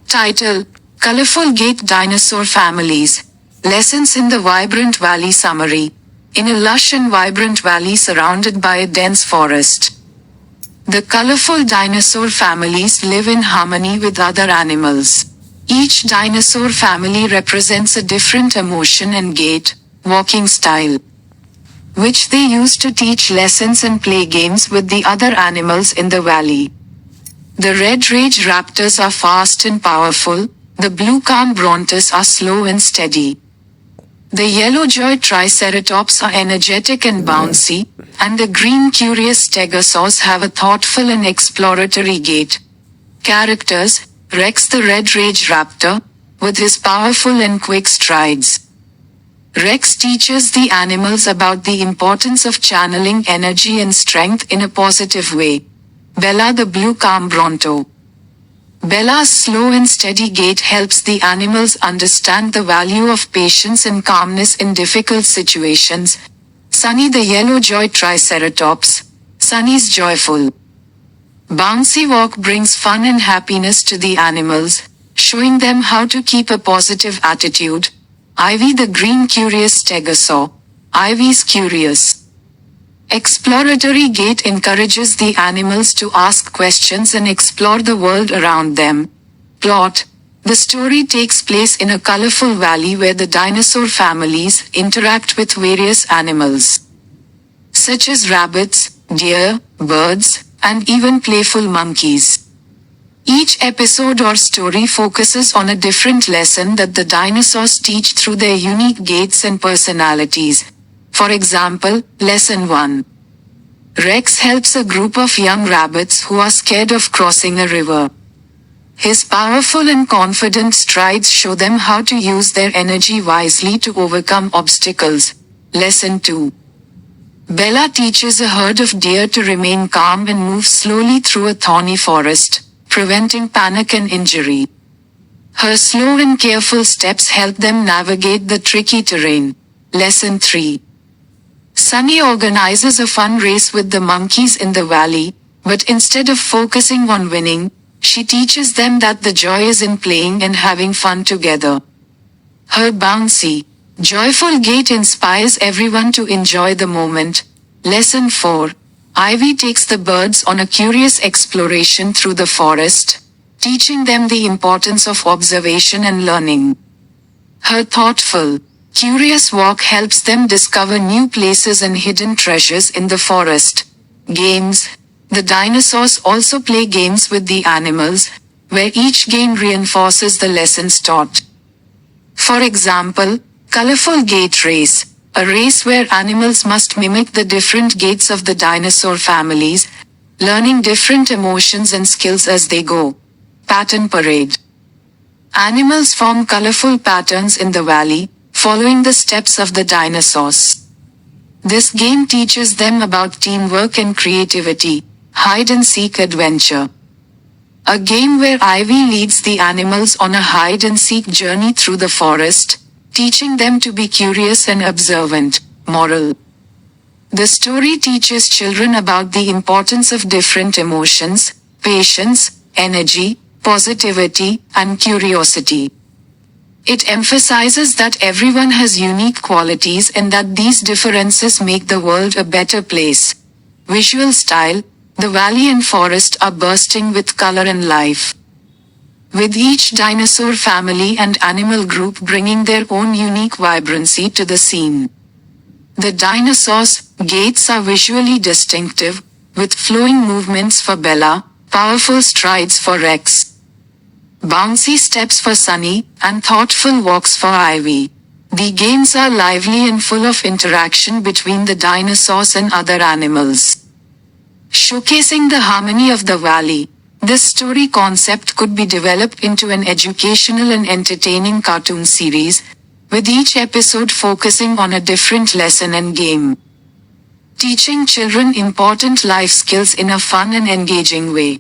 Title: Colorful Gate Dinosaur Families. Lessons in the Vibrant Valley Summary. In a lush and vibrant valley surrounded by a dense forest, the colorful dinosaur families live in harmony with other animals. Each dinosaur family represents a different emotion and gait, walking style, which they use to teach lessons and play games with the other animals in the valley. The red rage raptors are fast and powerful, the blue calm brontos are slow and steady. The yellow joy triceratops are energetic and bouncy, and the green curious stegosaurs have a thoughtful and exploratory gait. Characters: Rex the red rage raptor, with his powerful and quick strides. Rex teaches the animals about the importance of channeling energy and strength in a positive way. Bella the blue calm bronto. Bella's slow and steady gait helps the animals understand the value of patience and calmness in difficult situations. Sunny the yellow joy triceratops. Sunny's joyful, bouncy walk brings fun and happiness to the animals, showing them how to keep a positive attitude. Ivy the green curious stegosaur. Ivy's curious, exploratory gait encourages the animals to ask questions and explore the world around them. Plot: the story takes place in a colorful valley where the dinosaur families interact with various animals, such as rabbits, deer, birds, and even playful monkeys. Each episode or story focuses on a different lesson that the dinosaurs teach through their unique gaits and personalities. For example, Lesson 1. Rex helps a group of young rabbits who are scared of crossing a river. His powerful and confident strides show them how to use their energy wisely to overcome obstacles. Lesson 2. Bella teaches a herd of deer to remain calm and move slowly through a thorny forest, preventing panic and injury. Her slow and careful steps help them navigate the tricky terrain. Lesson 3. Sunny organizes a fun race with the monkeys in the valley, but instead of focusing on winning, she teaches them that the joy is in playing and having fun together. Her bouncy, joyful gait inspires everyone to enjoy the moment. Lesson 4. Ivy takes the birds on a curious exploration through the forest, teaching them the importance of observation and learning. Her thoughtful, curious walk helps them discover new places and hidden treasures in the forest. Games: the dinosaurs also play games with the animals, where each game reinforces the lessons taught. For example, Colorful Gait Race, a race where animals must mimic the different gaits of the dinosaur families, learning different emotions and skills as they go. Pattern Parade. Animals form colorful patterns in the valley, following the steps of the dinosaurs. This game teaches them about teamwork and creativity. Hide and Seek Adventure. A game where Ivy leads the animals on a hide and seek journey through the forest, teaching them to be curious and observant. Moral: the story teaches children about the importance of different emotions, patience, energy, positivity, and curiosity. It emphasizes that everyone has unique qualities and that these differences make the world a better place. Visual style: the valley and forest are bursting with color and life, with each dinosaur family and animal group bringing their own unique vibrancy to the scene. The dinosaurs' gaits are visually distinctive, with flowing movements for Bella, powerful strides for Rex, bouncy steps for Sunny, and thoughtful walks for Ivy. The games are lively and full of interaction between the dinosaurs and other animals, showcasing the harmony of the valley. This story concept could be developed into an educational and entertaining cartoon series, with each episode focusing on a different lesson and game, teaching children important life skills in a fun and engaging way.